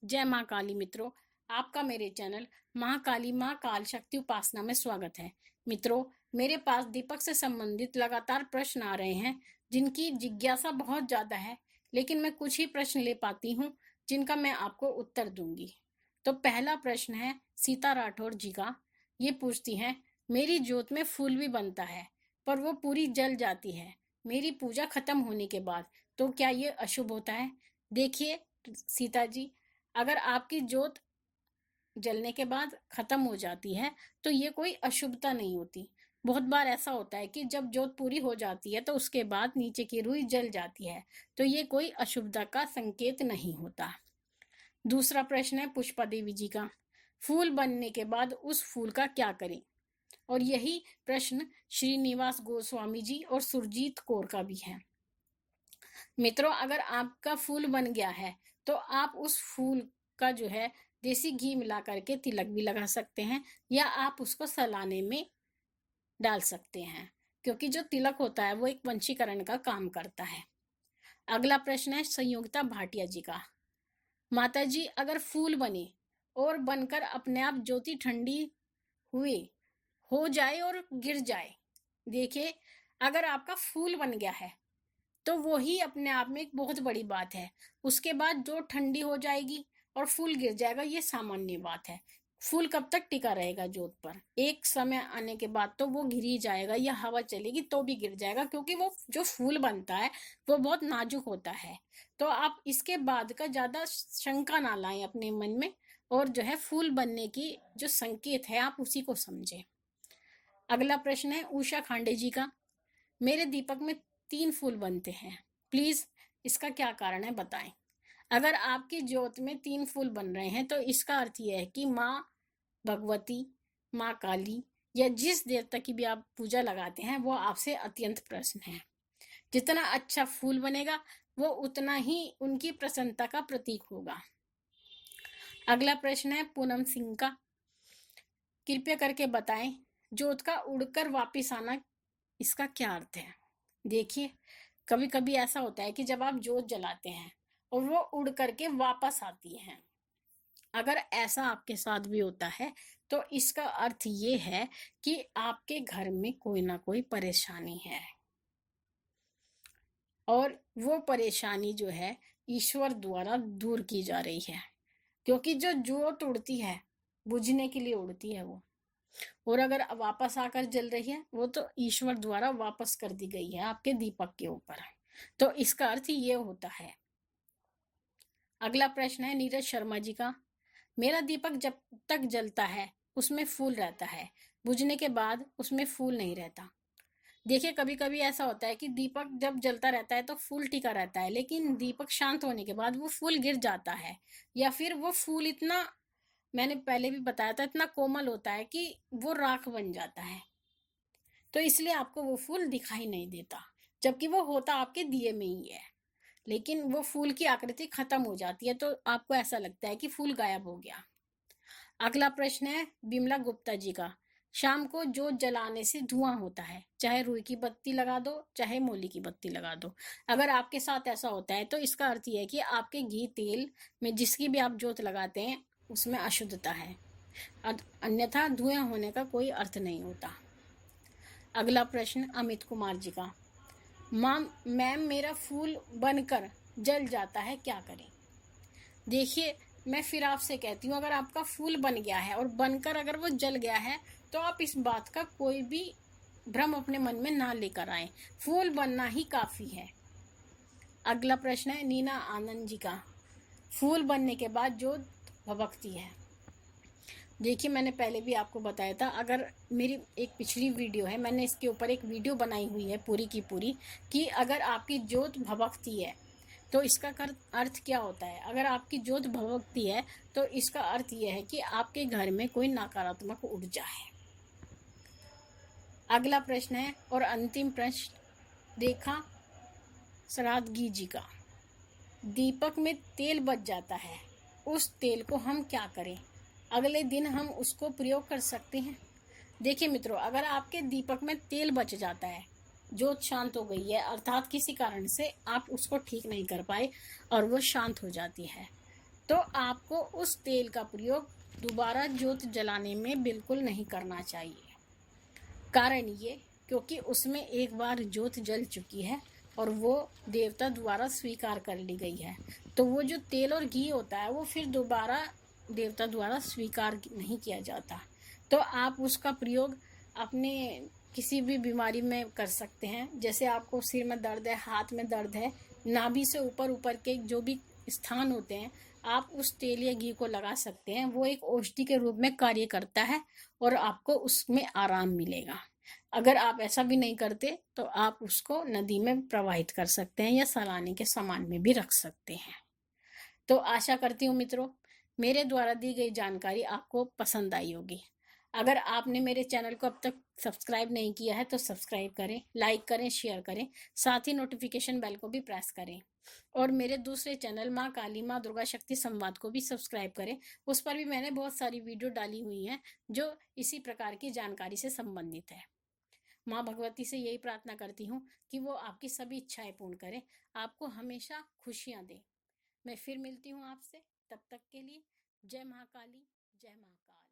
जय माँ काली मित्रों, आपका मेरे चैनल महाकाली माँ काल शक्ति उपासना में स्वागत है। मित्रों, मेरे पास दीपक से संबंधित लगातार प्रश्न आ रहे हैं जिनकी जिज्ञासा बहुत ज्यादा है, लेकिन मैं कुछ ही प्रश्न ले पाती हूँ जिनका मैं आपको उत्तर दूंगी। तो पहला प्रश्न है सीता राठौर जी का। ये पूछती हैं, मेरी ज्योत में फूल भी बनता है पर वो पूरी जल जाती है मेरी पूजा खत्म होने के बाद, तो क्या ये अशुभ होता है? देखिए सीता जी, अगर आपकी जोत जलने के बाद खत्म हो जाती है तो ये कोई अशुभता नहीं होती। बहुत बार ऐसा होता है कि जब जोत पूरी हो जाती है तो उसके बाद नीचे की रुई जल जाती है, तो ये कोई अशुभता का संकेत नहीं होता। दूसरा प्रश्न है पुष्पा देवी जी का। फूल बनने के बाद उस फूल का क्या करें? और यही प्रश्न श्रीनिवास गोस्वामी जी और सुरजीत कौर का भी है। मित्रों, अगर आपका फूल बन गया है तो आप उस फूल का जो है देसी घी मिला करके तिलक भी लगा सकते हैं, या आप उसको सलाने में डाल सकते हैं, क्योंकि जो तिलक होता है वो एक वंशीकरण का काम करता है। अगला प्रश्न है संयोगिता भाटिया जी का। माता जी, अगर फूल बने और बनकर अपने आप ज्योति ठंडी हुए हो जाए और गिर जाए। देखिए, अगर आपका फूल बन गया है तो वो ही अपने आप में एक बहुत बड़ी बात है। उसके बाद जो ठंडी हो जाएगी और फूल गिर जाएगा, ये सामान्य बात है। फूल कब तक टिका रहेगा जोत पर? एक समय आने के बाद तो वो गिर ही जाएगा, या हवा चलेगी तो भी गिर जाएगा, क्योंकि वो जो फूल बनता है वो बहुत नाजुक होता है। तो आप इसके बाद का ज्यादा शंका ना लाएं अपने मन में, और जो है फूल बनने की जो संकेत है आप उसी को समझें। अगला प्रश्न है उषा खांडे जी का। मेरे दीपक में 3 फूल बनते हैं, प्लीज इसका क्या कारण है बताएं। अगर आपकी ज्योत में 3 फूल बन रहे हैं तो इसका अर्थ यह है कि माँ भगवती, माँ काली, या जिस देवता की भी आप पूजा लगाते हैं वो आपसे अत्यंत प्रसन्न है। जितना अच्छा फूल बनेगा वो उतना ही उनकी प्रसन्नता का प्रतीक होगा। अगला प्रश्न है पूनम सिंह का। कृपया करके बताएं, ज्योत का उड़कर वापिस आना, इसका क्या अर्थ है? देखिए, कभी कभी ऐसा होता है कि जब आप जोत जलाते हैं और वो उड़ करके वापस आती है। अगर ऐसा आपके साथ भी होता है तो इसका अर्थ ये है कि आपके घर में कोई ना कोई परेशानी है, और वो परेशानी जो है ईश्वर द्वारा दूर की जा रही है। क्योंकि जो जोत उड़ती है बुझने के लिए उड़ती है वो, और अगर वापस आकर जल रही है वो तो ईश्वर द्वारा वापस कर दी गई है आपके दीपक के ऊपर। तो इसका अर्थ ये होता है। अगला प्रश्न है नीरज शर्मा जी का। मेरा दीपक जब तक जलता है उसमें फूल रहता है, बुझने के बाद उसमें फूल नहीं रहता। देखिए, कभी कभी ऐसा होता है कि दीपक जब जलता रहता है तो फूल टिका रहता है, लेकिन दीपक शांत होने के बाद वो फूल गिर जाता है, या फिर वो फूल इतना, मैंने पहले भी बताया था, इतना कोमल होता है कि वो राख बन जाता है। तो इसलिए आपको वो फूल दिखाई नहीं देता, जबकि वो होता आपके दिए में ही है। लेकिन वो फूल की आकृति खत्म हो जाती है तो आपको ऐसा लगता है कि फूल गायब हो गया। अगला प्रश्न है बिमला गुप्ता जी का। शाम को जोत जलाने से धुआं होता है, चाहे रुई की बत्ती लगा दो चाहे मोली की बत्ती लगा दो। अगर आपके साथ ऐसा होता है तो इसका अर्थ यह है कि आपके घी तेल में जिसकी भी आप जोत लगाते हैं उसमें अशुद्धता है, अन्यथा धुएं होने का कोई अर्थ नहीं होता। अगला प्रश्न अमित कुमार जी का। मैम, मेरा फूल बनकर जल जाता है, क्या करें? देखिए, मैं फिर आपसे कहती हूँ, अगर आपका फूल बन गया है और बनकर अगर वो जल गया है तो आप इस बात का कोई भी भ्रम अपने मन में ना लेकर आए। फूल बनना ही काफी है। अगला प्रश्न है नीना आनंद जी का। फूल बनने के बाद जो भभकती है। देखिए, मैंने पहले भी आपको बताया था, अगर मेरी एक पिछली वीडियो है, मैंने इसके ऊपर एक वीडियो बनाई हुई है पूरी की पूरी, कि अगर आपकी जोत भभकती है तो इसका अर्थ क्या होता है। अगर आपकी जोत भभकती है तो इसका अर्थ यह है कि आपके घर में कोई नकारात्मक ऊर्जा है। अगला प्रश्न है और अंतिम प्रश्न रेखा सरादगी जी का। दीपक में तेल बच जाता है, उस तेल को हम क्या करें? अगले दिन हम उसको प्रयोग कर सकते हैं। देखिए मित्रों, अगर आपके दीपक में तेल बच जाता है, जोत शांत हो गई है, अर्थात किसी कारण से आप उसको ठीक नहीं कर पाए और वो शांत हो जाती है, तो आपको उस तेल का प्रयोग दोबारा जोत जलाने में बिल्कुल नहीं करना चाहिए। कारण ये, क्योंकि उसमें एक बार जोत जल चुकी है और वो देवता द्वारा स्वीकार कर ली गई है। तो वो जो तेल और घी होता है वो फिर दोबारा देवता द्वारा स्वीकार नहीं किया जाता। तो आप उसका प्रयोग अपने किसी भी बीमारी में कर सकते हैं। जैसे आपको सिर में दर्द है, हाथ में दर्द है, नाभि से ऊपर ऊपर के जो भी स्थान होते हैं, आप उस तेल या घी को लगा सकते हैं। वो एक औषधि के रूप में कार्य करता है और आपको उसमें आराम मिलेगा। अगर आप ऐसा भी नहीं करते तो आप उसको नदी में प्रवाहित कर सकते हैं या सलाने के सामान में भी रख सकते हैं। तो आशा करती हूँ मित्रों, मेरे द्वारा दी गई जानकारी आपको पसंद आई होगी। अगर आपने मेरे चैनल को अब तक सब्सक्राइब नहीं किया है तो सब्सक्राइब करें, लाइक करें, शेयर करें, साथ ही नोटिफिकेशन बेल को भी प्रेस करें। और मेरे दूसरे चैनल माँ काली माँ दुर्गा शक्ति संवाद को भी सब्सक्राइब करें। उस पर भी मैंने बहुत सारी वीडियो डाली हुई हैं जो इसी प्रकार की जानकारी से संबंधित है। माँ भगवती से यही प्रार्थना करती हूँ कि वो आपकी सभी इच्छाएं पूर्ण करें, आपको हमेशा खुशियाँ दे। मैं फिर मिलती हूँ आपसे, तब तक के लिए जय महाकाली, जय महाकाल।